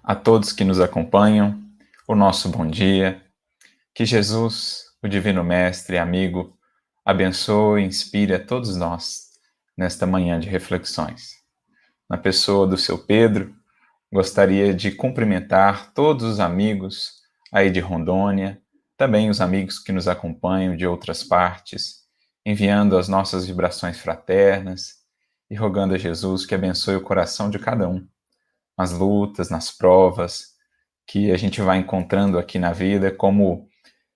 A todos que nos acompanham, o nosso bom dia. Que Jesus, o Divino Mestre e amigo, abençoe e inspire a todos nós nesta manhã de reflexões. Na pessoa do seu Pedro, gostaria de cumprimentar todos os amigos aí de Rondônia, também os amigos que nos acompanham de outras partes, enviando as nossas vibrações fraternas e rogando a Jesus que abençoe o coração de cada um, nas lutas, nas provas que a gente vai encontrando aqui na vida como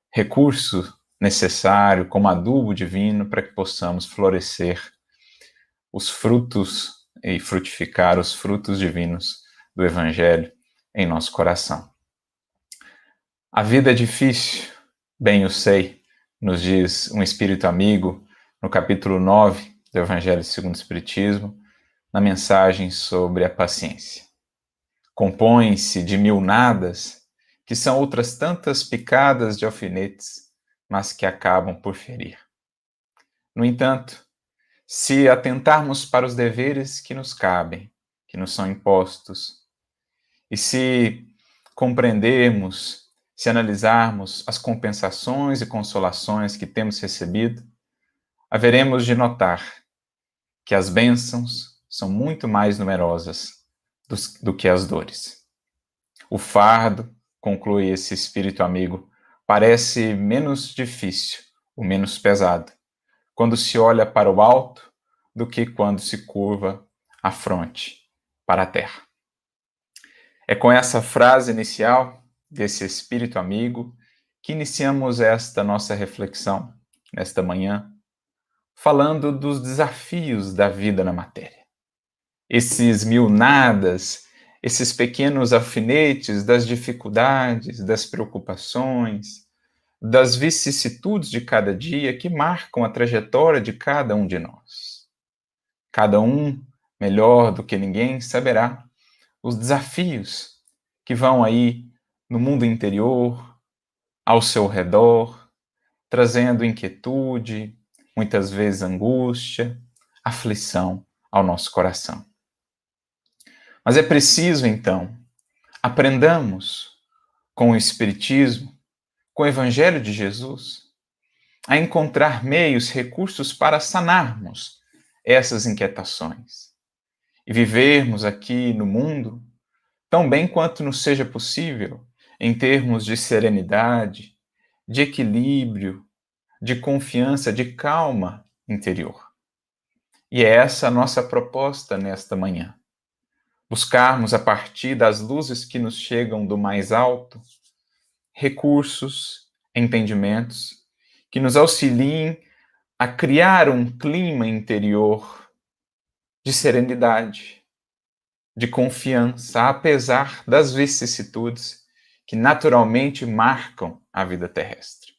recurso necessário, como adubo divino para que possamos florescer os frutos e frutificar os frutos divinos do Evangelho em nosso coração. A vida é difícil, bem eu sei, nos diz um espírito amigo no capítulo 9 do Evangelho segundo o Espiritismo, na mensagem sobre a paciência. Compõe-se de mil nadas, que são outras tantas picadas de alfinetes, mas que acabam por ferir. No entanto, se atentarmos para os deveres que nos cabem, que nos são impostos, e se compreendermos, se analisarmos as compensações e consolações que temos recebido, haveremos de notar que as bênçãos são muito mais numerosas do que as dores. O fardo, conclui esse espírito amigo, parece menos difícil, ou menos pesado, quando se olha para o alto do que quando se curva a fronte para a terra. É com essa frase inicial desse espírito amigo que iniciamos esta nossa reflexão nesta manhã, falando dos desafios da vida na matéria. Esses mil nadas, esses pequenos alfinetes das dificuldades, das preocupações, das vicissitudes de cada dia que marcam a trajetória de cada um de nós. Cada um, melhor do que ninguém, saberá os desafios que vão aí no mundo interior, ao seu redor, trazendo inquietude, muitas vezes angústia, aflição ao nosso coração. Mas é preciso, então, aprendamos com o Espiritismo, com o Evangelho de Jesus, a encontrar meios, recursos para sanarmos essas inquietações e vivermos aqui no mundo tão bem quanto nos seja possível, em termos de serenidade, de equilíbrio, de confiança, de calma interior. E é essa a nossa proposta nesta manhã. Buscarmos, a partir das luzes que nos chegam do mais alto, recursos, entendimentos, que nos auxiliem a criar um clima interior de serenidade, de confiança, apesar das vicissitudes que naturalmente marcam a vida terrestre.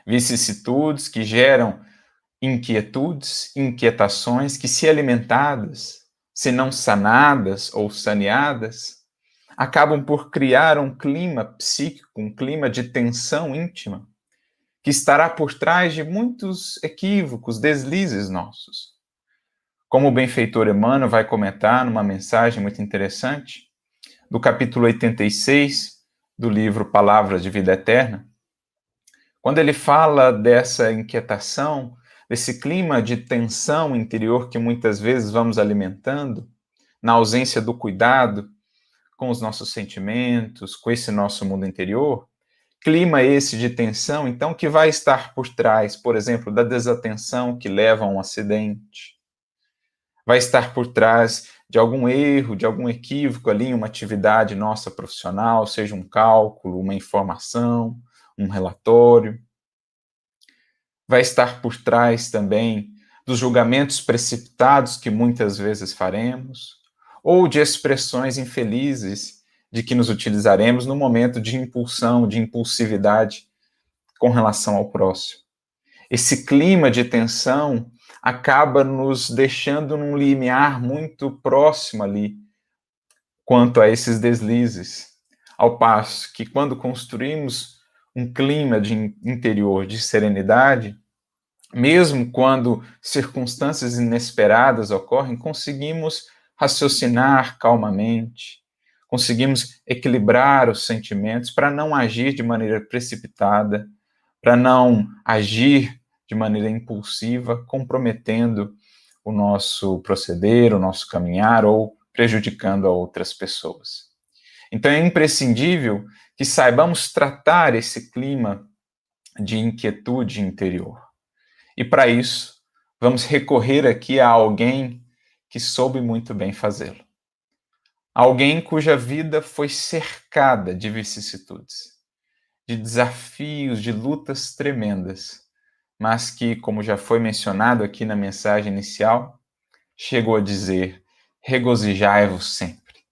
Vicissitudes que geram inquietudes, inquietações que, se alimentadas, se não sanadas ou saneadas, acabam por criar um clima psíquico, um clima de tensão íntima, que estará por trás de muitos equívocos, deslizes nossos. Como o benfeitor Emmanuel vai comentar numa mensagem muito interessante, do capítulo 86 do livro Palavras de Vida Eterna, quando ele fala dessa inquietação, desse clima de tensão interior que muitas vezes vamos alimentando, na ausência do cuidado com os nossos sentimentos, com esse nosso mundo interior, clima esse de tensão, então, que vai estar por trás, por exemplo, da desatenção que leva a um acidente, vai estar por trás de algum erro, de algum equívoco ali em uma atividade nossa profissional, seja um cálculo, uma informação, um relatório. Vai estar por trás também dos julgamentos precipitados que muitas vezes faremos, ou de expressões infelizes de que nos utilizaremos no momento de impulsão, de impulsividade com relação ao próximo. Esse clima de tensão acaba nos deixando num limiar muito próximo ali quanto a esses deslizes, ao passo que quando construímos um clima de interior de serenidade, mesmo quando circunstâncias inesperadas ocorrem, conseguimos raciocinar calmamente, conseguimos equilibrar os sentimentos para não agir de maneira precipitada, para não agir de maneira impulsiva, comprometendo o nosso proceder, o nosso caminhar ou prejudicando a outras pessoas. Então é imprescindível que saibamos tratar esse clima de inquietude interior. E para isso, vamos recorrer aqui a alguém que soube muito bem fazê-lo. Alguém cuja vida foi cercada de vicissitudes, de desafios, de lutas tremendas, mas que, como já foi mencionado aqui na mensagem inicial, chegou a dizer: regozijai-vos sempre.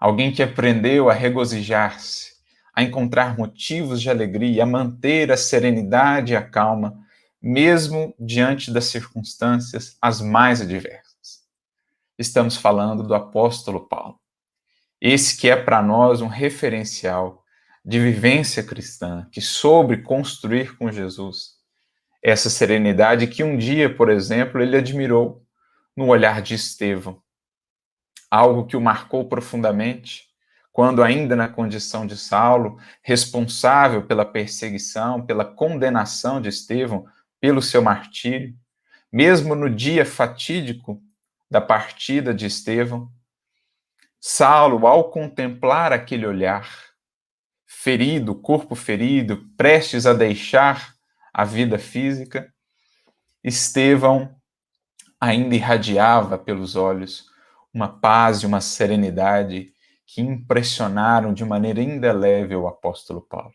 Alguém que aprendeu a regozijar-se, a encontrar motivos de alegria, a manter a serenidade e a calma, mesmo diante das circunstâncias as mais adversas. Estamos falando do apóstolo Paulo. Esse que é para nós um referencial de vivência cristã, que soube construir com Jesus essa serenidade que um dia, por exemplo, ele admirou no olhar de Estevão. Algo que o marcou profundamente, quando ainda na condição de Saulo, responsável pela perseguição, pela condenação de Estevão, pelo seu martírio, mesmo no dia fatídico da partida de Estevão, Saulo, ao contemplar aquele olhar, ferido, corpo ferido, prestes a deixar a vida física, Estevão ainda irradiava pelos olhos uma paz e uma serenidade que impressionaram de maneira indelével o apóstolo Paulo.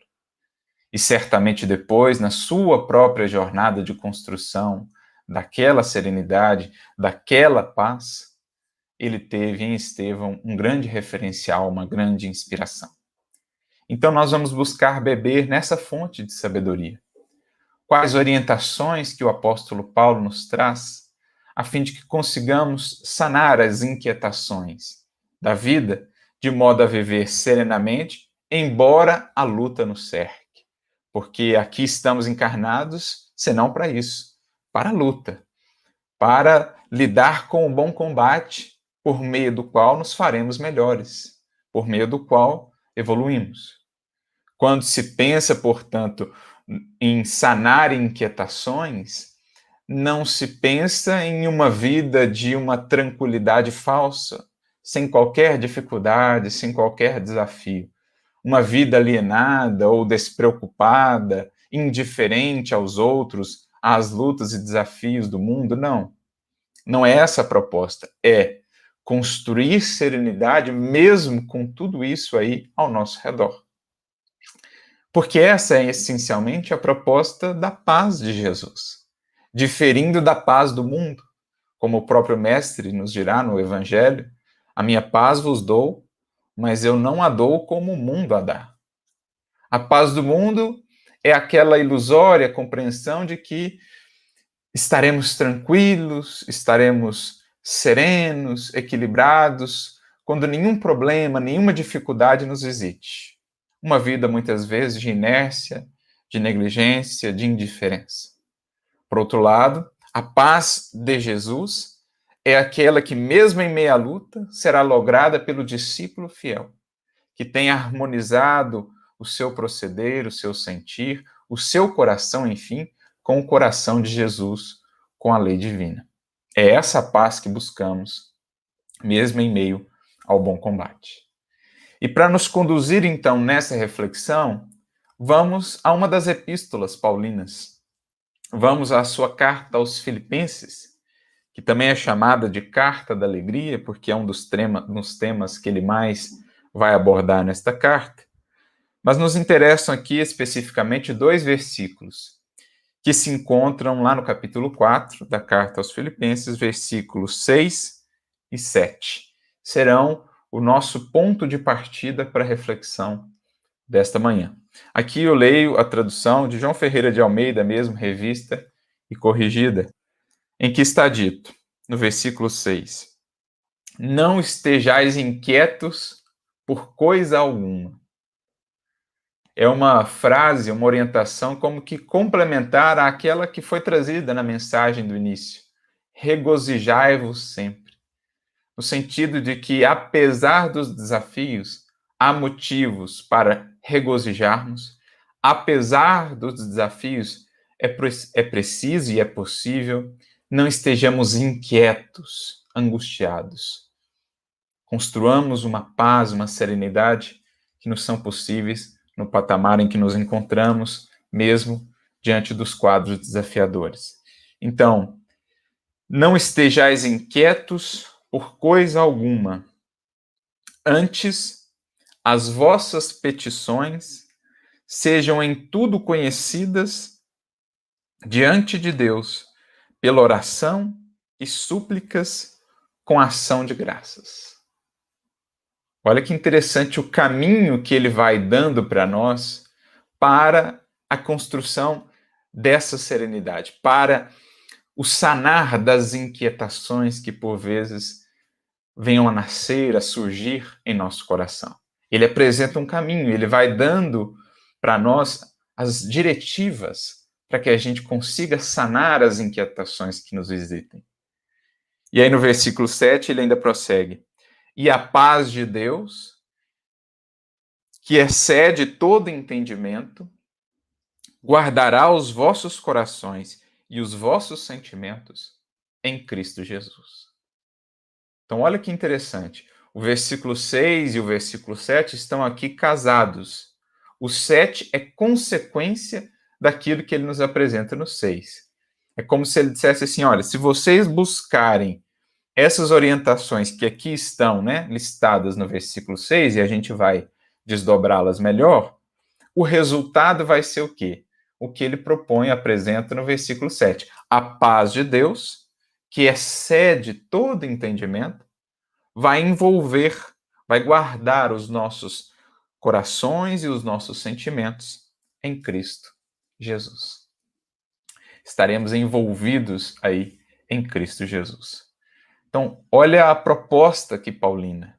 E certamente depois, na sua própria jornada de construção daquela serenidade, daquela paz, ele teve em Estevão um grande referencial, uma grande inspiração. Então nós vamos buscar beber nessa fonte de sabedoria. Quais orientações que o apóstolo Paulo nos traz, a fim de que consigamos sanar as inquietações da vida, de modo a viver serenamente, embora a luta nos cerque. Porque aqui estamos encarnados, senão para isso, para a luta, para lidar com o bom combate, por meio do qual nos faremos melhores, por meio do qual evoluímos. Quando se pensa, portanto, em sanar inquietações, não se pensa em uma vida de uma tranquilidade falsa, sem qualquer dificuldade, sem qualquer desafio. Uma vida alienada ou despreocupada, indiferente aos outros, às lutas e desafios do mundo, não. Não é essa a proposta, é construir serenidade mesmo com tudo isso aí ao nosso redor. Porque essa é essencialmente a proposta da paz de Jesus, diferindo da paz do mundo, como o próprio Mestre nos dirá no Evangelho: a minha paz vos dou, mas eu não a dou como o mundo a dá. A paz do mundo é aquela ilusória compreensão de que estaremos tranquilos, estaremos serenos, equilibrados, quando nenhum problema, nenhuma dificuldade nos visite. Uma vida, muitas vezes, de inércia, de negligência, de indiferença. Por outro lado, a paz de Jesus é aquela que, mesmo em meia luta, será lograda pelo discípulo fiel, que tem harmonizado o seu proceder, o seu sentir, o seu coração, enfim, com o coração de Jesus, com a lei divina. É essa paz que buscamos, mesmo em meio ao bom combate. E para nos conduzir, então, nessa reflexão, vamos a uma das epístolas paulinas. Vamos à sua carta aos Filipenses, que também é chamada de Carta da Alegria, porque é um dos temas que ele mais vai abordar nesta carta. Mas nos interessam aqui especificamente dois versículos, que se encontram lá no capítulo 4 da Carta aos Filipenses, versículos 6 e 7. Serão o nosso ponto de partida para a reflexão desta manhã. Aqui eu leio a tradução de João Ferreira de Almeida, mesmo revista e corrigida, em que está dito, no versículo 6, não estejais inquietos por coisa alguma. É uma frase, uma orientação como que complementar àquela que foi trazida na mensagem do início. Regozijai-vos sempre. no sentido de que, apesar dos desafios, há motivos para regozijarmos, apesar dos desafios, é preciso e é possível não estejamos inquietos, angustiados. Construamos uma paz, uma serenidade que nos são possíveis no patamar em que nos encontramos, mesmo diante dos quadros desafiadores. Então, não estejais inquietos por coisa alguma. Antes, as vossas petições sejam em tudo conhecidas diante de Deus, pela oração e súplicas com ação de graças. Olha que interessante o caminho que ele vai dando para nós para a construção dessa serenidade, para o sanar das inquietações que por vezes venham a nascer, a surgir em nosso coração. Ele apresenta um caminho, ele vai dando para nós as diretivas para que a gente consiga sanar as inquietações que nos visitem. E aí no versículo 7 ele ainda prossegue: e a paz de Deus, que excede todo entendimento, guardará os vossos corações e os vossos sentimentos em Cristo Jesus. Então, olha que interessante. O versículo 6 e o versículo 7 estão aqui casados. O 7 é consequência daquilo que ele nos apresenta no 6. É como se ele dissesse assim: olha, se vocês buscarem essas orientações que aqui estão, né, listadas no versículo 6, e a gente vai desdobrá-las melhor, o resultado vai ser o quê? O que ele propõe e apresenta no versículo 7. A paz de Deus, que excede todo entendimento, vai envolver, vai guardar os nossos corações e os nossos sentimentos em Cristo Jesus. Estaremos envolvidos aí em Cristo Jesus. Então, olha a proposta aqui, Paulina,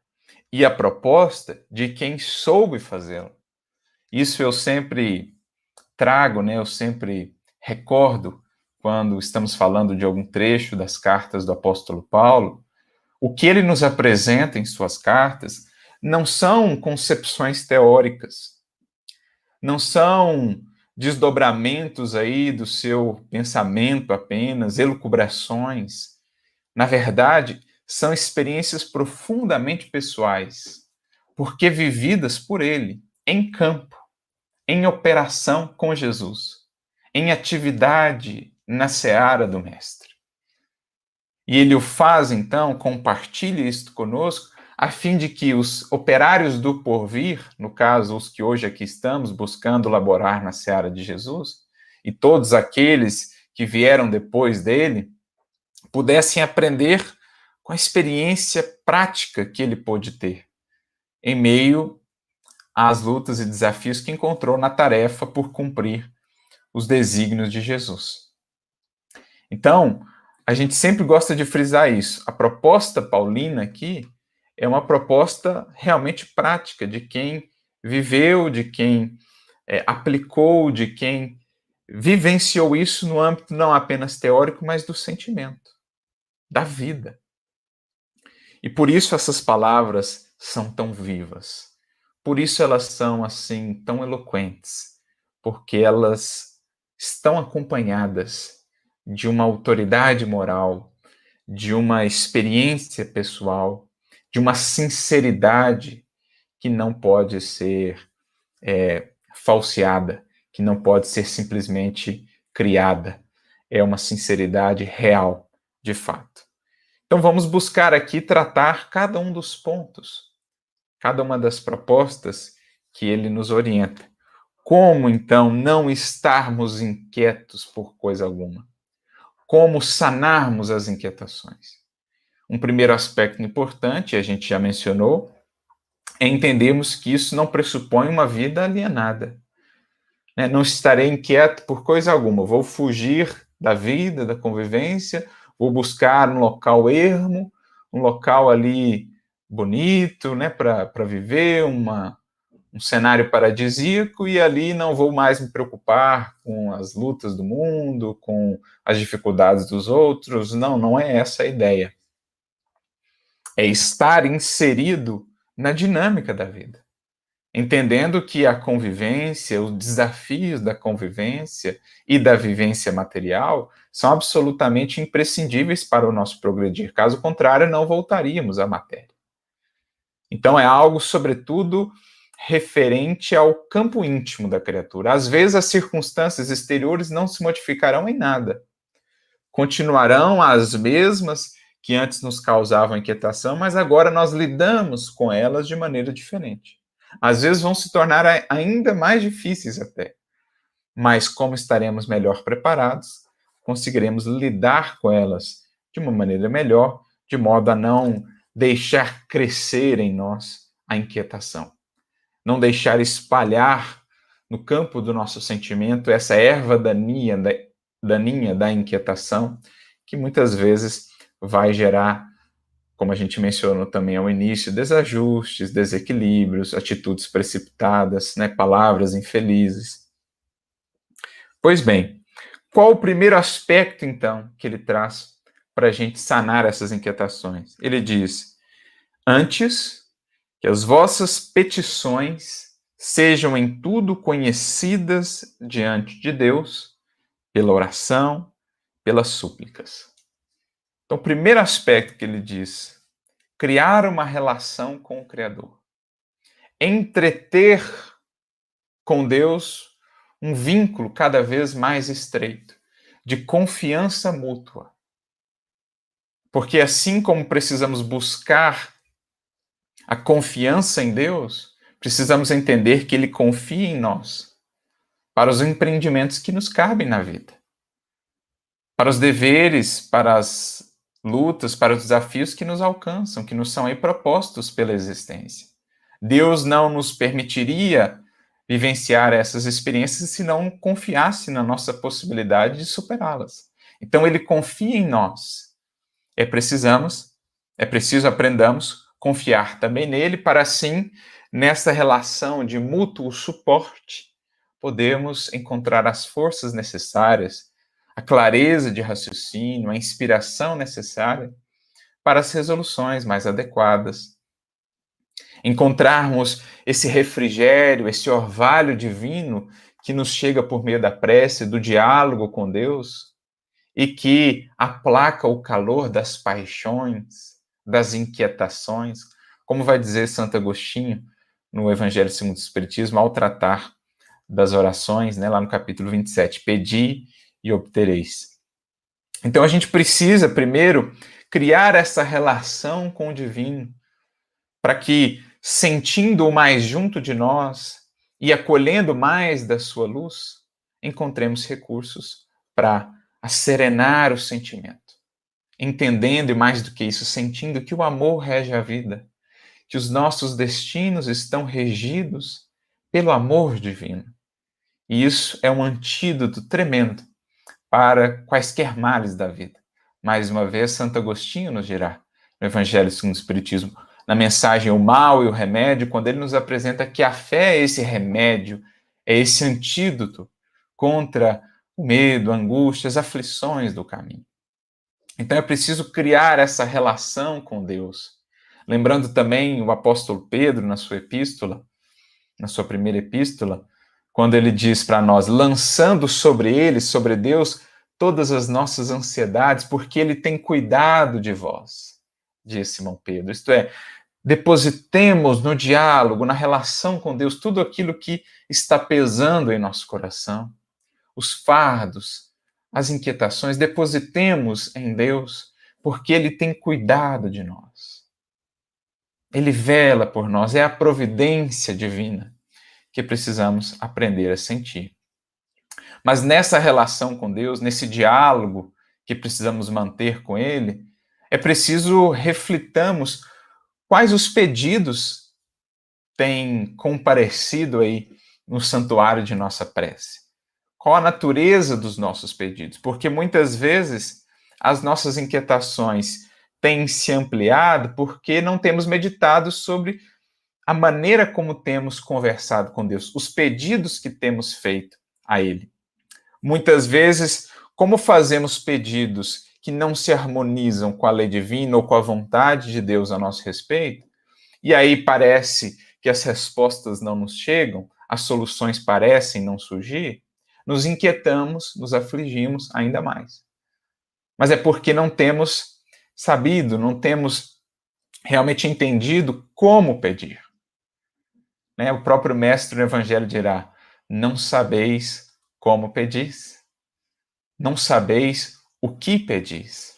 e a proposta de quem soube fazê-lo. Isso eu sempre trago, né? Eu sempre recordo quando estamos falando de algum trecho das cartas do apóstolo Paulo. O que ele nos apresenta em suas cartas não são concepções teóricas, não são desdobramentos aí do seu pensamento apenas, elucubrações. Na verdade, são experiências profundamente pessoais, porque vividas por ele, em campo, em operação com Jesus, em atividade na seara do Mestre. E ele o faz, então, compartilha isto conosco, a fim de que os operários do porvir, no caso, os que hoje aqui estamos buscando laborar na seara de Jesus, e todos aqueles que vieram depois dele, pudessem aprender com a experiência prática que ele pôde ter, em meio às lutas e desafios que encontrou na tarefa por cumprir os desígnios de Jesus. Então, a gente sempre gosta de frisar isso. A proposta paulina aqui é uma proposta realmente prática, de quem viveu, de quem aplicou, de quem vivenciou isso no âmbito não apenas teórico, mas do sentimento, da vida. E por isso essas palavras são tão vivas. Por isso elas são assim tão eloquentes, porque elas estão acompanhadas de uma autoridade moral, de uma experiência pessoal, de uma sinceridade que não pode ser falseada, que não pode ser simplesmente criada. É uma sinceridade real, de fato. Então vamos buscar aqui tratar cada um dos pontos, cada uma das propostas que ele nos orienta. Como, então, não estarmos inquietos por coisa alguma? Como sanarmos as inquietações? Um primeiro aspecto importante, a gente já mencionou, é entendermos que isso não pressupõe uma vida alienada. Não estarei inquieto por coisa alguma, vou fugir da vida, da convivência, vou buscar um local ermo, um local ali bonito, para viver, um cenário paradisíaco, e ali não vou mais me preocupar com as lutas do mundo, com as dificuldades dos outros. Não, não é essa a ideia. é estar inserido na dinâmica da vida, entendendo que a convivência, os desafios da convivência e da vivência material são absolutamente imprescindíveis para o nosso progredir. Caso contrário, não voltaríamos à matéria. Então, é algo, sobretudo, referente ao campo íntimo da criatura. Às vezes, as circunstâncias exteriores não se modificarão em nada. Continuarão as mesmas que antes nos causavam inquietação, mas agora nós lidamos com elas de maneira diferente. Às vezes vão se tornar ainda mais difíceis até, mas como estaremos melhor preparados, conseguiremos lidar com elas de uma maneira melhor, de modo a não deixar crescer em nós a inquietação, não deixar espalhar no campo do nosso sentimento essa erva daninha da inquietação, que muitas vezes vai gerar, como a gente mencionou também ao início, desajustes, desequilíbrios, atitudes precipitadas, né, palavras infelizes. Pois bem, qual o primeiro aspecto, então, que ele traz para a gente sanar essas inquietações? Ele diz: antes que as vossas petições sejam em tudo conhecidas diante de Deus, pela oração, pelas súplicas. Então, o primeiro aspecto que ele diz: criar uma relação com o Criador. Entreter com Deus um vínculo cada vez mais estreito, de confiança mútua. Porque assim como precisamos buscar a confiança em Deus, precisamos entender que Ele confia em nós para os empreendimentos que nos cabem na vida, para os deveres, para as lutas, para os desafios que nos alcançam, que nos são aí propostos pela existência. Deus não nos permitiria vivenciar essas experiências se não confiasse na nossa possibilidade de superá-las. Então Ele confia em nós. É preciso aprendamos confiar também nele para assim, nessa relação de mútuo suporte, podermos encontrar as forças necessárias, a clareza de raciocínio, a inspiração necessária para as resoluções mais adequadas. Encontrarmos esse refrigério, esse orvalho divino que nos chega por meio da prece, do diálogo com Deus, e que aplaca o calor das paixões, das inquietações, como vai dizer Santo Agostinho no Evangelho segundo o Espiritismo, ao tratar das orações, né, lá no capítulo 27, pedi e obtereis. Então a gente precisa, primeiro, criar essa relação com o divino, para que, sentindo-o mais junto de nós e acolhendo mais da sua luz, encontremos recursos para serenar o sentimento, entendendo, e mais do que isso, sentindo que o amor rege a vida, que os nossos destinos estão regidos pelo amor divino. E isso é um antídoto tremendo para quaisquer males da vida. Mais uma vez, Santo Agostinho nos dirá, no Evangelho segundo o Espiritismo, na mensagem O Mal e o Remédio, quando ele nos apresenta que a fé é esse remédio, é esse antídoto contra o medo, a angústia, as aflições do caminho. Então é preciso criar essa relação com Deus. Lembrando também o apóstolo Pedro, na sua epístola, na sua primeira epístola, quando ele diz para nós, lançando sobre ele, sobre Deus, todas as nossas ansiedades, porque ele tem cuidado de vós, diz Simão Pedro. Isto é, depositemos no diálogo, na relação com Deus, tudo aquilo que está pesando em nosso coração, os fardos, as inquietações, depositemos em Deus, porque Ele tem cuidado de nós. Ele vela por nós, é a providência divina que precisamos aprender a sentir. Mas nessa relação com Deus, nesse diálogo que precisamos manter com Ele, é preciso reflitamos quais os pedidos têm comparecido aí no santuário de nossa prece. Qual a natureza dos nossos pedidos? Porque muitas vezes as nossas inquietações têm se ampliado porque não temos meditado sobre a maneira como temos conversado com Deus, os pedidos que temos feito a Ele. Muitas vezes, como fazemos pedidos que não se harmonizam com a lei divina ou com a vontade de Deus a nosso respeito, e aí parece que as respostas não nos chegam, as soluções parecem não surgir, nos inquietamos, nos afligimos ainda mais. Mas é porque não temos sabido, não temos realmente entendido como pedir. Né? O próprio mestre do Evangelho dirá: não sabeis como pedis, não sabeis o que pedis.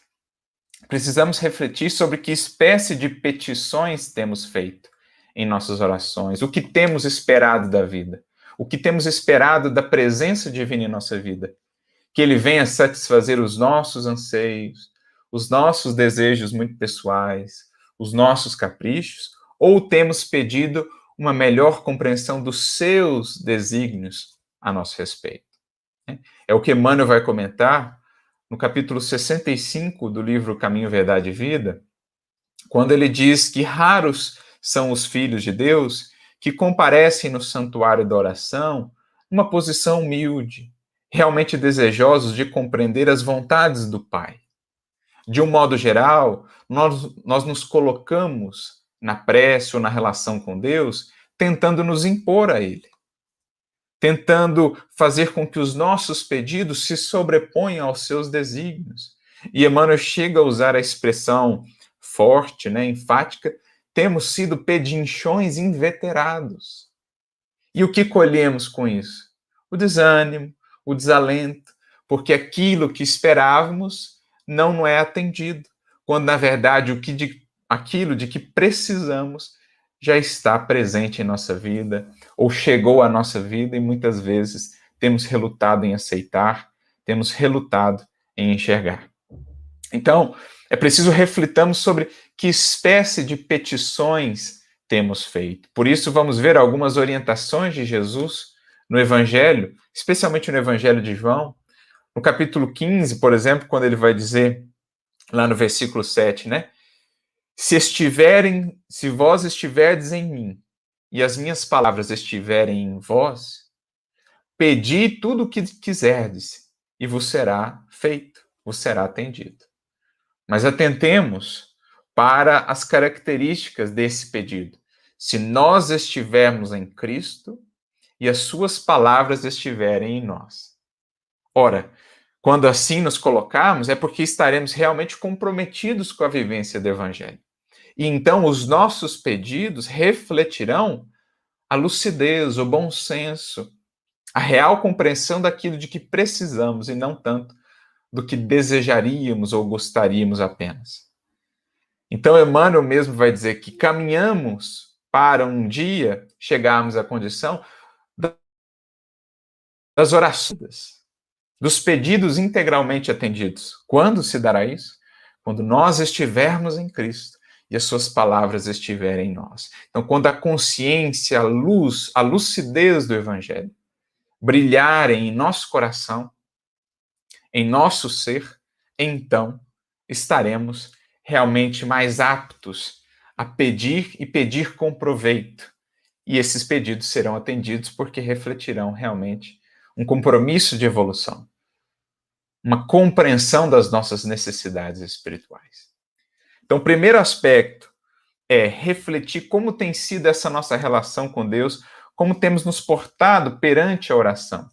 Precisamos refletir sobre que espécie de petições temos feito em nossas orações, o que temos esperado da vida, o que temos esperado da presença divina em nossa vida, que Ele venha satisfazer os nossos anseios, os nossos desejos muito pessoais, os nossos caprichos, ou temos pedido uma melhor compreensão dos seus desígnios a nosso respeito. É o que Emmanuel vai comentar no capítulo 65 do livro Caminho, Verdade e Vida, quando ele diz que raros são os filhos de Deus que comparecem no santuário da oração numa posição humilde, realmente desejosos de compreender as vontades do Pai. De um modo geral, nós nos colocamos na prece ou na relação com Deus tentando nos impor a Ele, tentando fazer com que os nossos pedidos se sobreponham aos seus desígnios. E Emmanuel chega a usar a expressão forte, né, enfática: temos sido pedinchões inveterados. E o que colhemos com isso? O desânimo, o desalento, porque aquilo que esperávamos não é atendido, quando na verdade aquilo de que precisamos já está presente em nossa vida, ou chegou à nossa vida, e muitas vezes temos relutado em aceitar, temos relutado em enxergar. Então, é preciso refletirmos sobre que espécie de petições temos feito. Por isso, vamos ver algumas orientações de Jesus no Evangelho, especialmente no Evangelho de João, no capítulo 15, por exemplo, quando ele vai dizer, lá no versículo 7, né? Se vós estiverdes em mim, e as minhas palavras estiverem em vós, pedi tudo o que quiserdes, e vos será feito, vos será atendido. Mas atentemos para as características desse pedido. Se nós estivermos em Cristo e as suas palavras estiverem em nós. Ora, quando assim nos colocarmos, é porque estaremos realmente comprometidos com a vivência do Evangelho. E então os nossos pedidos refletirão a lucidez, o bom senso, a real compreensão daquilo de que precisamos e não tanto do que desejaríamos ou gostaríamos apenas. Então, Emmanuel mesmo vai dizer que caminhamos para um dia chegarmos à condição das orações, dos pedidos integralmente atendidos. Quando se dará isso? Quando nós estivermos em Cristo e as suas palavras estiverem em nós. Então, quando a consciência, a luz, a lucidez do Evangelho brilharem em nosso coração, em nosso ser, então estaremos realmente mais aptos a pedir e pedir com proveito. E esses pedidos serão atendidos porque refletirão realmente um compromisso de evolução, uma compreensão das nossas necessidades espirituais. Então, o primeiro aspecto é refletir como tem sido essa nossa relação com Deus, como temos nos portado perante a oração.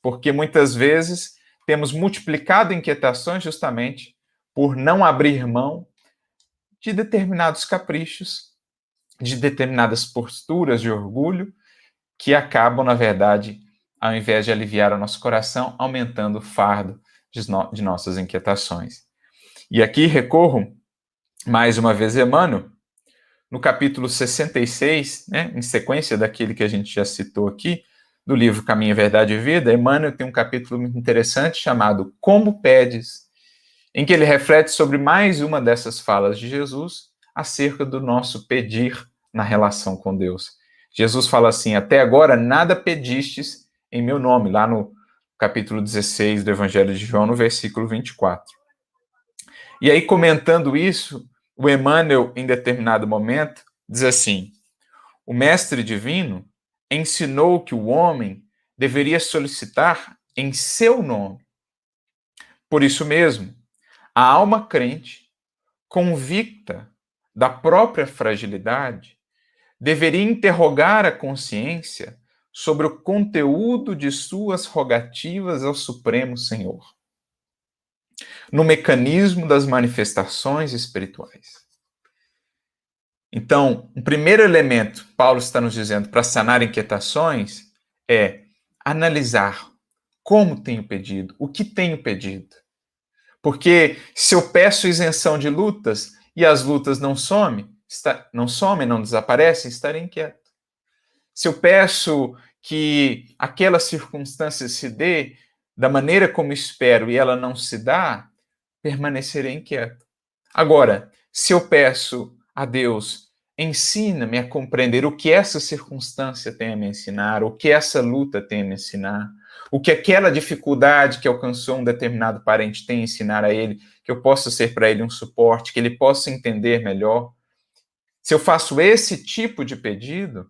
Porque muitas vezes temos multiplicado inquietações justamente por não abrir mão de determinados caprichos, de determinadas posturas de orgulho, que acabam, na verdade, ao invés de aliviar o nosso coração, aumentando o fardo de nossas inquietações. E aqui recorro, mais uma vez, Emmanuel, no capítulo 66, né, em sequência daquele que a gente já citou aqui, do livro Caminho, Verdade e Vida, Emmanuel tem um capítulo muito interessante chamado Como Pedes, em que ele reflete sobre mais uma dessas falas de Jesus acerca do nosso pedir na relação com Deus. Jesus fala assim: até agora nada pedistes em meu nome, lá no capítulo 16 do Evangelho de João, no versículo 24. E aí, comentando isso, o Emmanuel, em determinado momento, diz assim: o Mestre Divino ensinou que o homem deveria solicitar em seu nome. Por isso mesmo, A alma crente, convicta da própria fragilidade, deveria interrogar a consciência sobre o conteúdo de suas rogativas ao Supremo Senhor, no mecanismo das manifestações espirituais. Então, o primeiro elemento, Paulo está nos dizendo, para sanar inquietações, é analisar como tenho pedido, o que tenho pedido. Porque se eu peço isenção de lutas e as lutas não somem, não desaparecem, estarei inquieto. Se eu peço que aquela circunstância se dê da maneira como espero e ela não se dá, permanecerei inquieto. Agora, se eu peço a Deus, ensina-me a compreender o que essa circunstância tem a me ensinar, o que essa luta tem a me ensinar, o que aquela dificuldade que alcançou um determinado parente tem a ensinar a ele, que eu possa ser para ele um suporte, que ele possa entender melhor. Se eu faço esse tipo de pedido,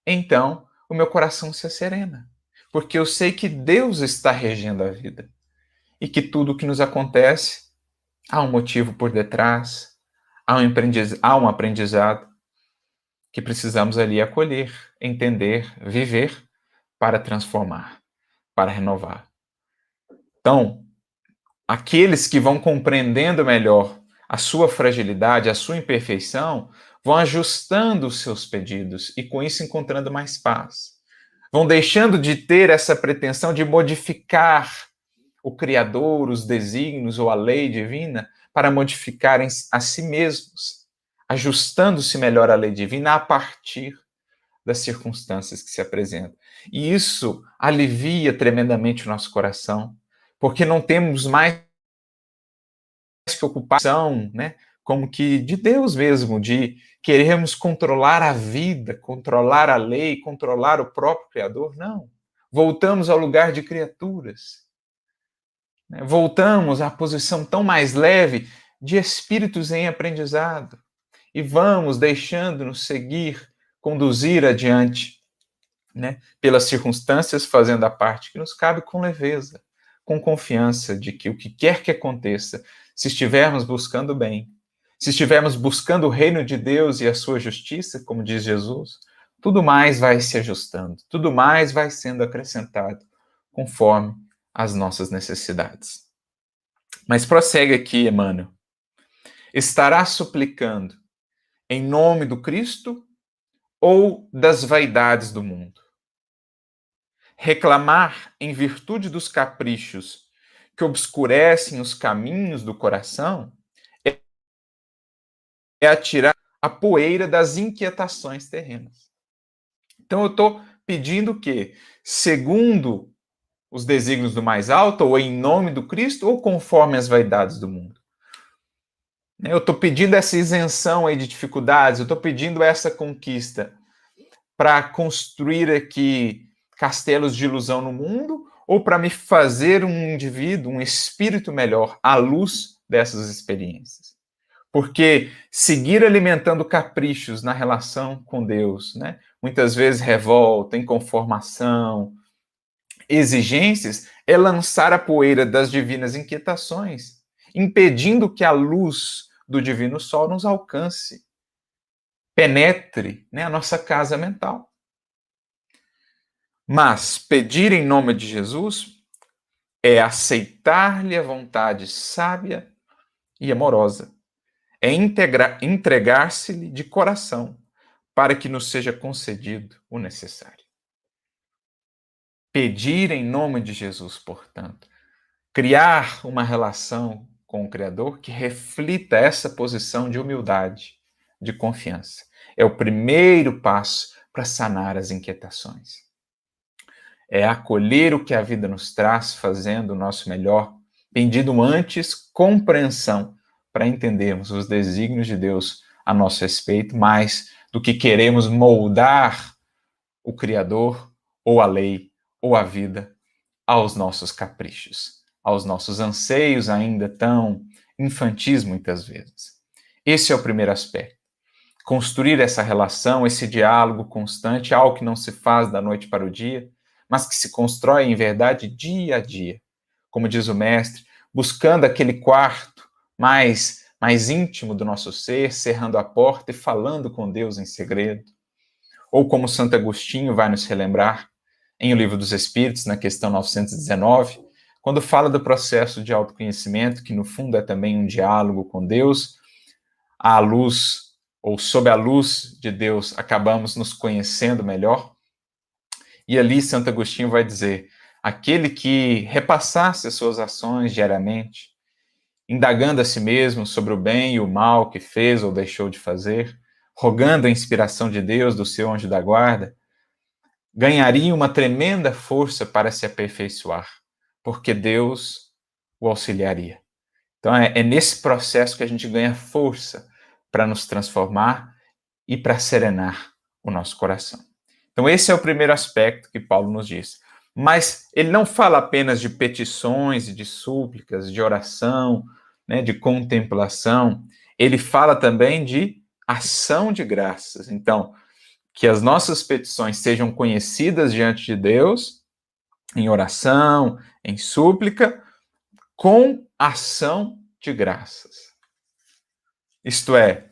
então o meu coração se acerena, porque eu sei que Deus está regendo a vida e que tudo o que nos acontece há um motivo por detrás, há um aprendizado que precisamos ali acolher, entender, viver para transformar, para renovar. Então, aqueles que vão compreendendo melhor a sua fragilidade, a sua imperfeição, vão ajustando os seus pedidos e com isso encontrando mais paz. Vão deixando de ter essa pretensão de modificar o Criador, os desígnios ou a lei divina para modificarem a si mesmos, ajustando-se melhor à lei divina a partir das circunstâncias que se apresentam. E isso alivia tremendamente o nosso coração, porque não temos mais que ocupação, né, como que de Deus mesmo, de querermos controlar a vida, controlar a lei, controlar o próprio Criador. Não. Voltamos ao lugar de criaturas. Voltamos à posição tão mais leve de espíritos em aprendizado e vamos deixando-nos seguir, conduzir adiante, né, pelas circunstâncias, fazendo a parte que nos cabe com leveza, com confiança de que o que quer que aconteça, se estivermos buscando o bem, se estivermos buscando o reino de Deus e a sua justiça, como diz Jesus, tudo mais vai se ajustando, tudo mais vai sendo acrescentado conforme as nossas necessidades. Mas prossegue aqui, Emmanuel. Estará suplicando em nome do Cristo ou das vaidades do mundo? Reclamar em virtude dos caprichos que obscurecem os caminhos do coração é atirar a poeira das inquietações terrenas. Então eu estou pedindo que, segundo os desígnios do mais alto, ou em nome do Cristo, ou conforme as vaidades do mundo. Eu estou pedindo essa isenção aí de dificuldades, eu estou pedindo essa conquista para construir aqui castelos de ilusão no mundo, ou para me fazer um indivíduo, um espírito melhor, à luz dessas experiências. Porque seguir alimentando caprichos na relação com Deus, né? Muitas vezes revolta, inconformação, exigências, é lançar a poeira das divinas inquietações, impedindo que a luz do divino sol nos alcance, penetre, né, a nossa casa mental. Mas pedir em nome de Jesus é aceitar-lhe a vontade sábia e amorosa, é entregar-se-lhe de coração para que nos seja concedido o necessário. Pedir em nome de Jesus, portanto, criar uma relação com o Criador que reflita essa posição de humildade, de confiança. É o primeiro passo para sanar as inquietações. É acolher o que a vida nos traz, fazendo o nosso melhor, pedindo antes compreensão para entendermos os desígnios de Deus a nosso respeito, mais do que queremos moldar o Criador, ou a lei, ou a vida aos nossos caprichos, aos nossos anseios ainda tão infantis muitas vezes. Esse é o primeiro aspecto. Construir essa relação, esse diálogo constante, algo que não se faz da noite para o dia, mas que se constrói em verdade dia a dia. Como diz o mestre, buscando aquele quarto mais íntimo do nosso ser, cerrando a porta e falando com Deus em segredo. Ou como Santo Agostinho vai nos relembrar em O Livro dos Espíritos, na questão 919, quando fala do processo de autoconhecimento, que no fundo é também um diálogo com Deus, à luz, ou sob a luz de Deus, acabamos nos conhecendo melhor. E ali Santo Agostinho vai dizer: aquele que repassasse as suas ações diariamente, indagando a si mesmo sobre o bem e o mal que fez ou deixou de fazer, rogando a inspiração de Deus, do seu anjo da guarda, ganharia uma tremenda força para se aperfeiçoar, porque Deus o auxiliaria. Então é nesse processo que a gente ganha força para nos transformar e para serenar o nosso coração. Então esse é o primeiro aspecto que Paulo nos diz. Mas ele não fala apenas de petições e de súplicas, de oração, né, de contemplação. Ele fala também de ação de graças. Então, que as nossas petições sejam conhecidas diante de Deus, em oração, em súplica, com ação de graças. Isto é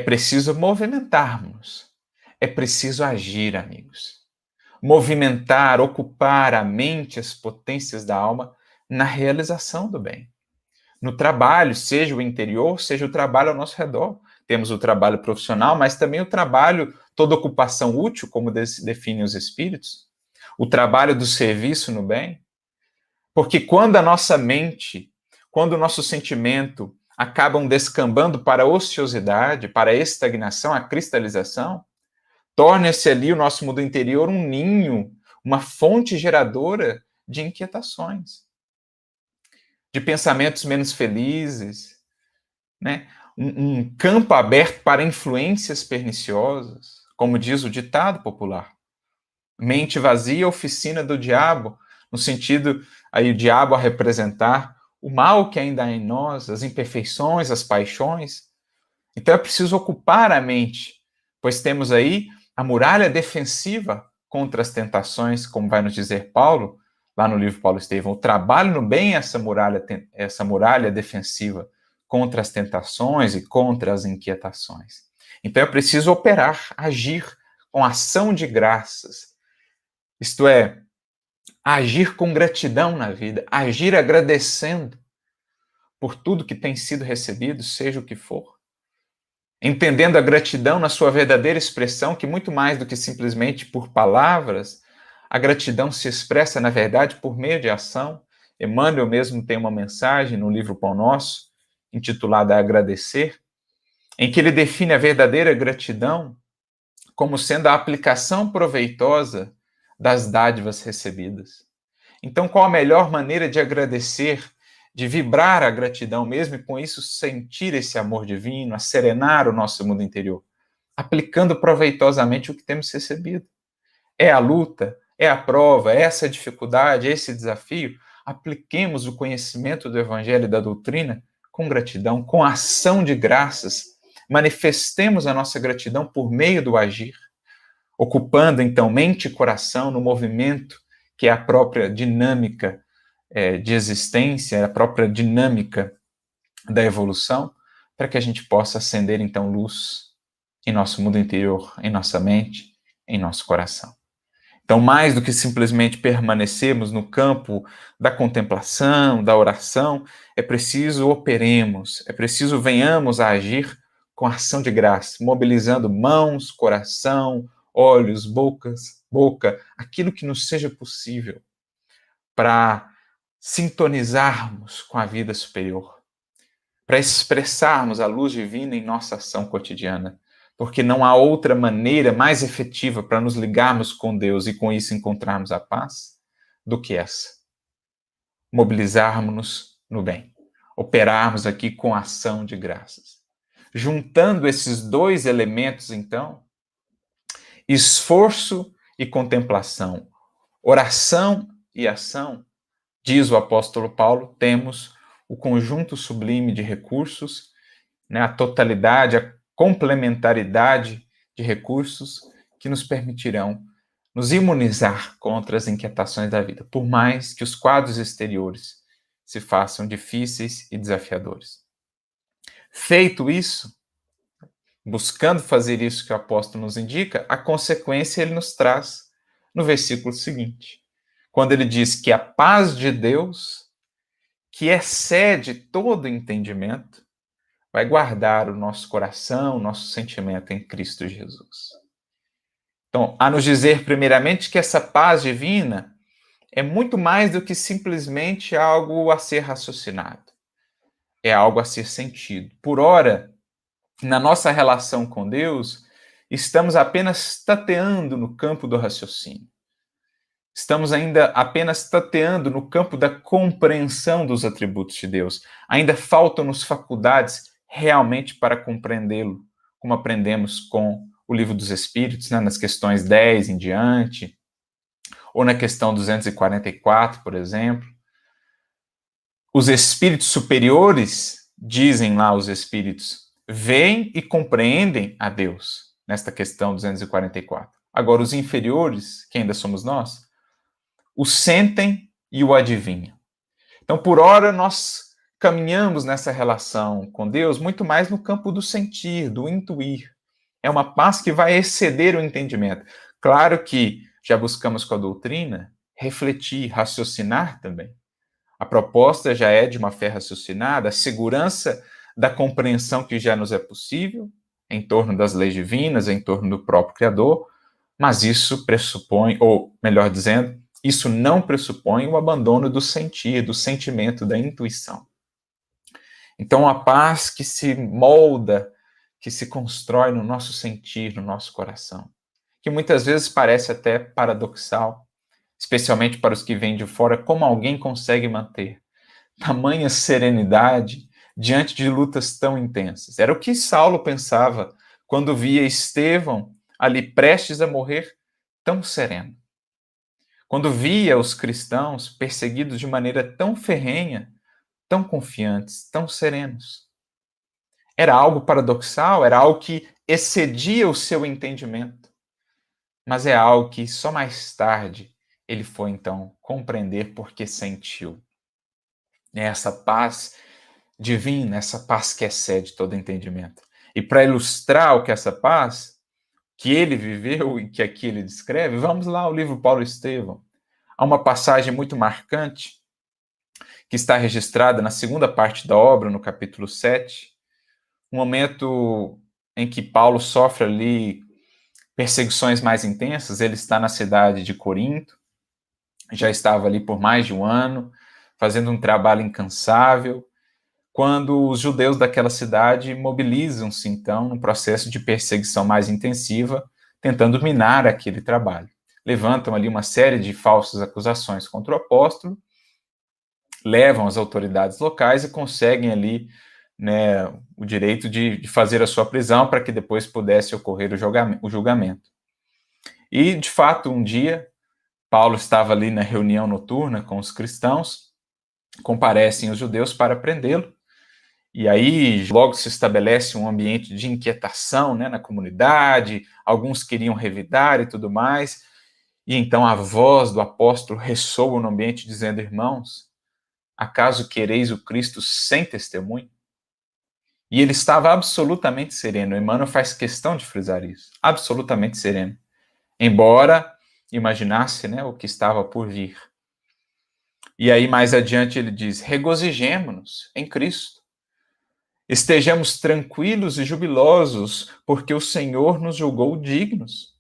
preciso movimentarmos, é preciso agir, amigos. Movimentar, ocupar a mente, as potências da alma na realização do bem. No trabalho, seja o interior, seja o trabalho ao nosso redor. Temos o trabalho profissional, mas também o trabalho, toda ocupação útil, como definem os espíritos. O trabalho do serviço no bem. Porque quando a nossa mente, quando o nosso sentimento acabam descambando para a ociosidade, para a estagnação, a cristalização, torna-se ali o nosso mundo interior um ninho, uma fonte geradora de inquietações, de pensamentos menos felizes, né? Um campo aberto para influências perniciosas, como diz o ditado popular. Mente vazia, oficina do diabo, no sentido aí o diabo a representar o mal que ainda há em nós, as imperfeições, as paixões. Então é preciso ocupar a mente, pois temos aí a muralha defensiva contra as tentações, como vai nos dizer Paulo, lá no livro Paulo Estevão. O trabalho no bem é essa muralha defensiva contra as tentações e contra as inquietações. Então é preciso operar, agir com ação de graças. Isto é, agir com gratidão na vida, agir agradecendo por tudo que tem sido recebido, seja o que for. Entendendo a gratidão na sua verdadeira expressão, que muito mais do que simplesmente por palavras, a gratidão se expressa, na verdade, por meio de ação. Emmanuel mesmo tem uma mensagem no livro Pão Nosso, intitulada Agradecer, em que ele define a verdadeira gratidão como sendo a aplicação proveitosa das dádivas recebidas. Então, qual a melhor maneira de agradecer, de vibrar a gratidão mesmo e com isso sentir esse amor divino, a serenar o nosso mundo interior? Aplicando proveitosamente o que temos recebido. É a luta, é a prova, é essa dificuldade, é esse desafio. Apliquemos o conhecimento do Evangelho e da doutrina com gratidão, com ação de graças. Manifestemos a nossa gratidão por meio do agir, ocupando então mente e coração no movimento que é a própria dinâmica de existência, a própria dinâmica da evolução, para que a gente possa acender então luz em nosso mundo interior, em nossa mente, em nosso coração. Então, mais do que simplesmente permanecermos no campo da contemplação, da oração, é preciso operemos, é preciso venhamos a agir com ação de graça, mobilizando mãos, coração, olhos, boca, aquilo que nos seja possível para sintonizarmos com a vida superior, para expressarmos a luz divina em nossa ação cotidiana, porque não há outra maneira mais efetiva para nos ligarmos com Deus e com isso encontrarmos a paz do que essa. Mobilizarmos-nos no bem, operarmos aqui com ação de graças. Juntando esses dois elementos, então, esforço e contemplação, oração e ação, diz o apóstolo Paulo, temos o conjunto sublime de recursos, né, a totalidade, a complementaridade de recursos que nos permitirão nos imunizar contra as inquietações da vida, por mais que os quadros exteriores se façam difíceis e desafiadores. Feito isso, buscando fazer isso que o apóstolo nos indica, a consequência ele nos traz no versículo seguinte, quando ele diz que a paz de Deus, que excede todo entendimento, vai guardar o nosso coração, o nosso sentimento em Cristo Jesus. Então, a nos dizer primeiramente que essa paz divina é muito mais do que simplesmente algo a ser raciocinado. É algo a ser sentido. Por ora, na nossa relação com Deus, estamos apenas tateando no campo do raciocínio. Estamos ainda apenas tateando no campo da compreensão dos atributos de Deus. Ainda faltam-nos faculdades realmente para compreendê-lo, como aprendemos com o Livro dos Espíritos, né, nas questões 10 em diante, ou na questão 244, por exemplo. Os espíritos superiores, dizem lá os espíritos, veem e compreendem a Deus, nesta questão 244. Agora, os inferiores, que ainda somos nós, o sentem e o adivinham. Então, por ora, nós caminhamos nessa relação com Deus muito mais no campo do sentir, do intuir. É uma paz que vai exceder o entendimento. Claro que já buscamos com a doutrina refletir, raciocinar também. A proposta já é de uma fé raciocinada, a segurança da compreensão que já nos é possível, em torno das leis divinas, em torno do próprio Criador, mas isso pressupõe, ou melhor dizendo, isso não pressupõe o abandono do sentir, do sentimento, da intuição. Então, a paz que se molda, que se constrói no nosso sentir, no nosso coração, que muitas vezes parece até paradoxal, especialmente para os que vêm de fora, como alguém consegue manter tamanha serenidade diante de lutas tão intensas. Era o que Saulo pensava quando via Estevão ali prestes a morrer, tão sereno. Quando via os cristãos perseguidos de maneira tão ferrenha, tão confiantes, tão serenos. Era algo paradoxal, era algo que excedia o seu entendimento. Mas é algo que só mais tarde ele foi então compreender porque sentiu. É essa paz divina, essa paz que excede todo entendimento. E para ilustrar o que é essa paz, que ele viveu e que aqui ele descreve, vamos lá ao livro Paulo Estevão. Há uma passagem muito marcante que está registrada na segunda parte da obra, no capítulo 7, um momento em que Paulo sofre ali perseguições mais intensas. Ele está na cidade de Corinto, já estava ali por mais de um ano, fazendo um trabalho incansável, quando os judeus daquela cidade mobilizam-se, então, num processo de perseguição mais intensiva, tentando minar aquele trabalho. Levantam ali uma série de falsas acusações contra o apóstolo, levam as autoridades locais e conseguem ali, né, o direito de fazer a sua prisão para que depois pudesse ocorrer o julgamento. E, de fato, um dia, Paulo estava ali na reunião noturna com os cristãos, comparecem os judeus para prendê-lo, e aí logo se estabelece um ambiente de inquietação, né, na comunidade, alguns queriam revidar e tudo mais, e então a voz do apóstolo ressoa no ambiente dizendo: irmãos, acaso quereis o Cristo sem testemunho? E ele estava absolutamente sereno. Emmanuel faz questão de frisar isso. Absolutamente sereno. Embora imaginasse, né, o que estava por vir. E aí mais adiante ele diz: regozijemo-nos em Cristo. Estejamos tranquilos e jubilosos, porque o Senhor nos julgou dignos.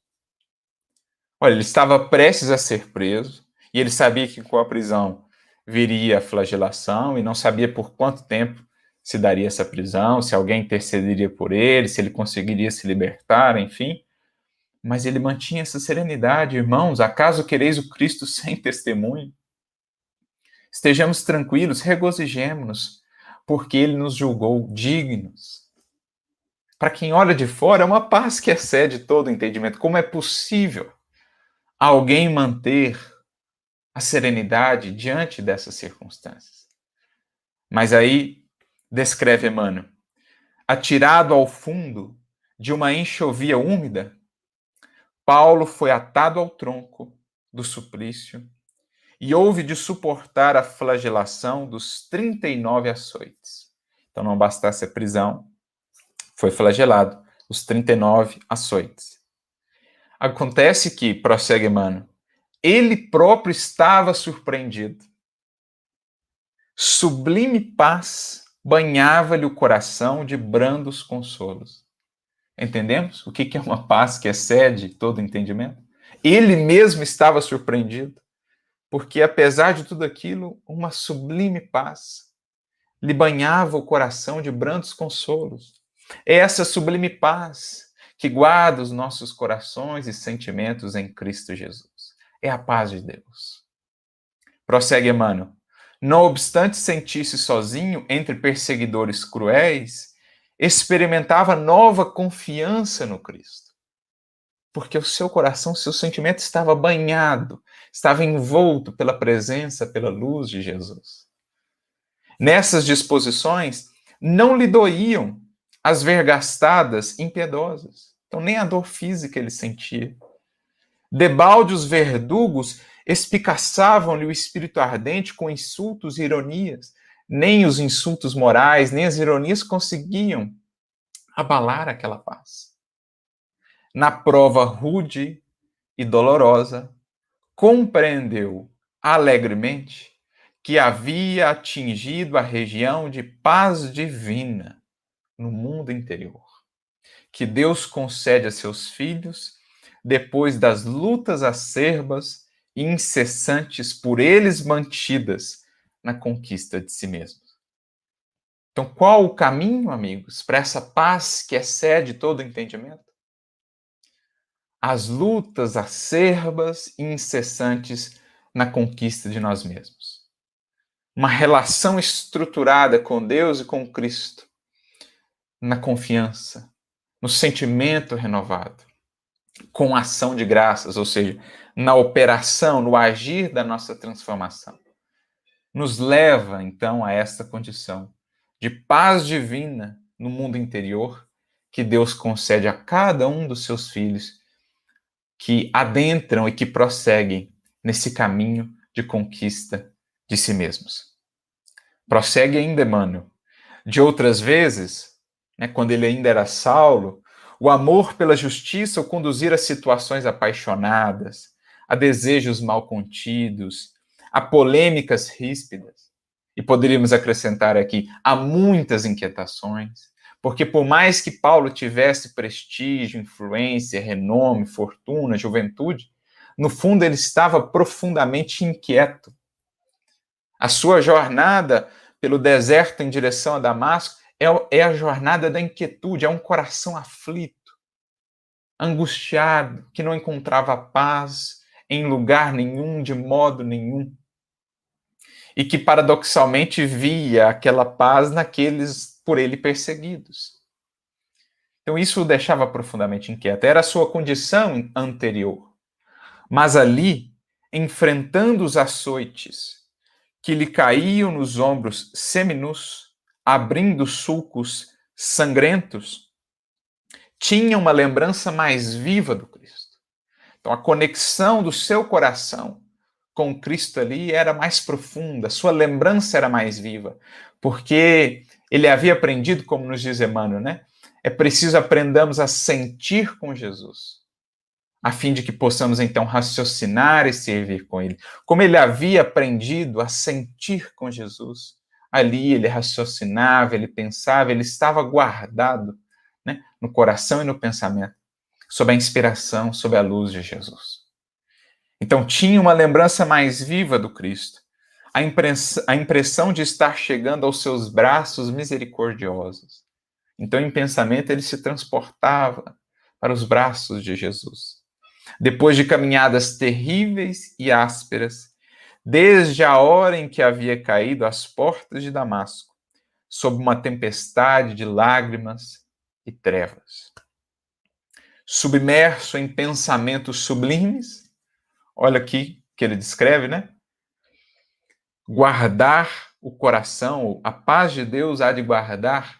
Olha, ele estava prestes a ser preso, e ele sabia que com a prisão viria a flagelação, e não sabia por quanto tempo se daria essa prisão, se alguém intercederia por ele, se ele conseguiria se libertar, enfim. Mas ele mantinha essa serenidade. Irmãos, acaso quereis o Cristo sem testemunho? Estejamos tranquilos, regozijemo-nos, porque ele nos julgou dignos. Para quem olha de fora, é uma paz que excede todo entendimento. Como é possível alguém manter a serenidade diante dessas circunstâncias? Mas aí, descreve Emmanuel, atirado ao fundo de uma enxovia úmida, Paulo foi atado ao tronco do suplício e houve de suportar a flagelação dos 39 açoites. Então não bastasse a prisão, foi flagelado os 39 açoites. Acontece que, prossegue Emmanuel, ele próprio estava surpreendido. Sublime paz banhava-lhe o coração de brandos consolos. Entendemos o que é uma paz que excede todo entendimento? Ele mesmo estava surpreendido, porque apesar de tudo aquilo, uma sublime paz lhe banhava o coração de brandos consolos. É essa sublime paz que guarda os nossos corações e sentimentos em Cristo Jesus. É a paz de Deus. Prossegue Emmanuel. Não obstante sentir-se sozinho entre perseguidores cruéis, experimentava nova confiança no Cristo. Porque o seu coração, seu sentimento estava banhado, estava envolto pela presença, pela luz de Jesus. Nessas disposições, não lhe doíam as vergastadas impiedosas. Então, nem a dor física ele sentia. Debalde os verdugos espicaçavam-lhe o espírito ardente com insultos e ironias. Nem os insultos morais, nem as ironias conseguiam abalar aquela paz. Na prova rude e dolorosa, compreendeu alegremente que havia atingido a região de paz divina no mundo interior, que Deus concede a seus filhos depois das lutas acerbas e incessantes por eles mantidas na conquista de si mesmos. Então, qual o caminho, amigos, para essa paz que excede todo entendimento? As lutas acerbas e incessantes na conquista de nós mesmos. Uma relação estruturada com Deus e com Cristo, na confiança, no sentimento renovado, com ação de graças, ou seja, na operação, no agir da nossa transformação. Nos leva, então, a esta condição de paz divina no mundo interior que Deus concede a cada um dos seus filhos que adentram e que prosseguem nesse caminho de conquista de si mesmos. Prossegue ainda Emmanuel. De outras vezes, quando ele ainda era Saulo, o amor pela justiça o conduzira a situações apaixonadas, a desejos mal contidos, a polêmicas ríspidas. E poderíamos acrescentar aqui, a muitas inquietações, porque por mais que Paulo tivesse prestígio, influência, renome, fortuna, juventude, no fundo ele estava profundamente inquieto. A sua jornada pelo deserto em direção a Damasco é a jornada da inquietude, é um coração aflito, angustiado, que não encontrava paz em lugar nenhum, de modo nenhum. E que paradoxalmente via aquela paz naqueles por ele perseguidos. Então isso o deixava profundamente inquieto. Era a sua condição anterior. Mas ali, enfrentando os açoites que lhe caíam nos ombros seminus, abrindo sulcos sangrentos, tinha uma lembrança mais viva do Cristo. Então a conexão do seu coração com Cristo ali era mais profunda, sua lembrança era mais viva, porque ele havia aprendido, como nos diz Emmanuel, é preciso aprendamos a sentir com Jesus, a fim de que possamos então raciocinar e servir com ele. Como ele havia aprendido a sentir com Jesus, ali ele raciocinava, ele pensava, ele estava guardado no coração e no pensamento, sob a inspiração, sob a luz de Jesus. Então tinha uma lembrança mais viva do Cristo, a impressão de estar chegando aos seus braços misericordiosos. Então em pensamento ele se transportava para os braços de Jesus. Depois de caminhadas terríveis e ásperas, desde a hora em que havia caído às portas de Damasco, sob uma tempestade de lágrimas e trevas. Submerso em pensamentos sublimes, olha aqui que ele descreve, Guardar o coração, a paz de Deus há de guardar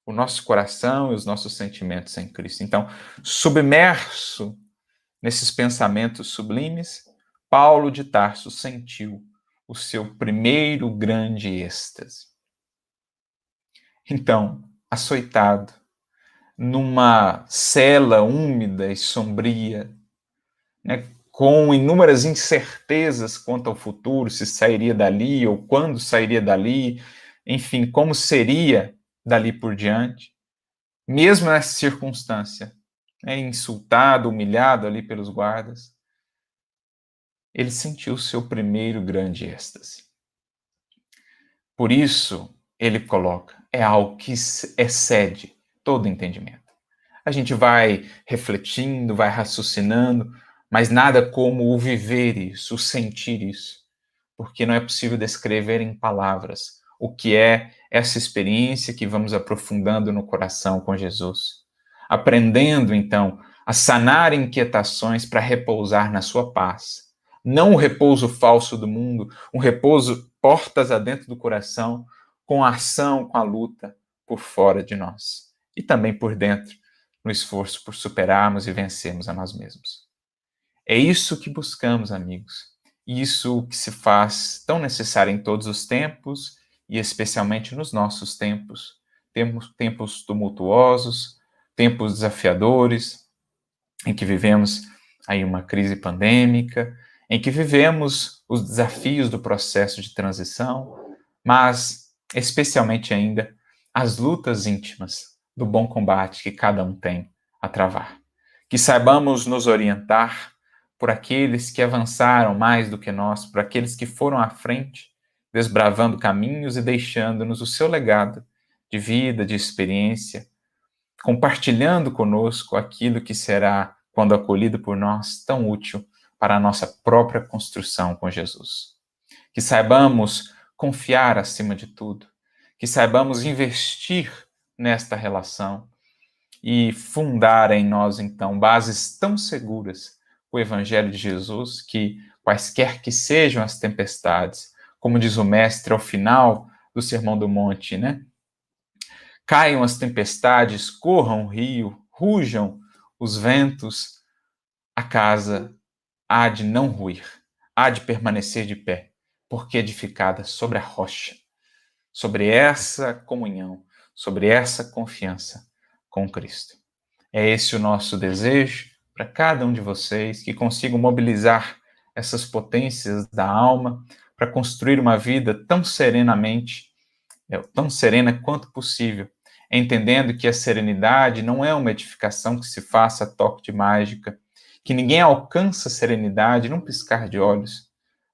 o nosso coração e os nossos sentimentos em Cristo. Então, submerso nesses pensamentos sublimes, Paulo de Tarso sentiu o seu primeiro grande êxtase. Então, açoitado, numa cela úmida e sombria, né, com inúmeras incertezas quanto ao futuro, se sairia dali ou quando sairia dali, enfim, como seria dali por diante, mesmo nessa circunstância, né, insultado, humilhado ali pelos guardas, ele sentiu o seu primeiro grande êxtase. Por isso, ele coloca, é algo que excede todo entendimento. A gente vai refletindo, vai raciocinando, mas nada como o viver isso, o sentir isso, porque não é possível descrever em palavras o que é essa experiência que vamos aprofundando no coração com Jesus, aprendendo então a sanar inquietações para repousar na sua paz. Não o repouso falso do mundo, um repouso portas adentro do coração, com a ação, com a luta por fora de nós e também por dentro, no esforço por superarmos e vencermos a nós mesmos. É isso que buscamos, amigos. Isso que se faz tão necessário em todos os tempos e especialmente nos nossos tempos. Temos tempos tumultuosos, tempos desafiadores, em que vivemos aí uma crise pandêmica, em que vivemos os desafios do processo de transição, mas especialmente ainda as lutas íntimas do bom combate que cada um tem a travar. Que saibamos nos orientar por aqueles que avançaram mais do que nós, por aqueles que foram à frente, desbravando caminhos e deixando-nos o seu legado de vida, de experiência, compartilhando conosco aquilo que será, quando acolhido por nós, tão útil para a nossa própria construção com Jesus. Que saibamos confiar acima de tudo, que saibamos investir nesta relação e fundar em nós, então, bases tão seguras o Evangelho de Jesus que, quaisquer que sejam as tempestades, como diz o Mestre ao final do Sermão do Monte, né? Caiam as tempestades, corram o rio, rujam os ventos, a casa há de não ruir, há de permanecer de pé, porque edificada sobre a rocha, sobre essa comunhão, sobre essa confiança com Cristo. É esse o nosso desejo para cada um de vocês, que consigam mobilizar essas potências da alma para construir uma vida tão serenamente, tão serena quanto possível, entendendo que a serenidade não é uma edificação que se faça a toque de mágica, que ninguém alcança a serenidade num piscar de olhos,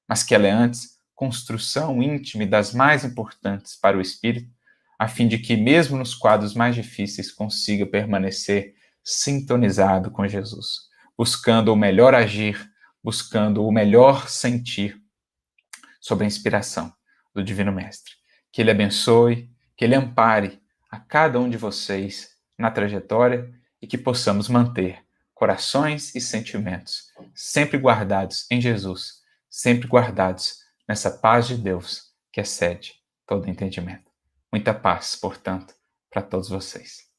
mas que ela é antes construção íntima e das mais importantes para o espírito, a fim de que, mesmo nos quadros mais difíceis, consiga permanecer sintonizado com Jesus, buscando o melhor agir, buscando o melhor sentir sob a inspiração do Divino Mestre. Que Ele abençoe, que Ele ampare a cada um de vocês na trajetória e que possamos manter corações e sentimentos sempre guardados em Jesus, sempre guardados nessa paz de Deus que excede todo entendimento. Muita paz, portanto, para todos vocês.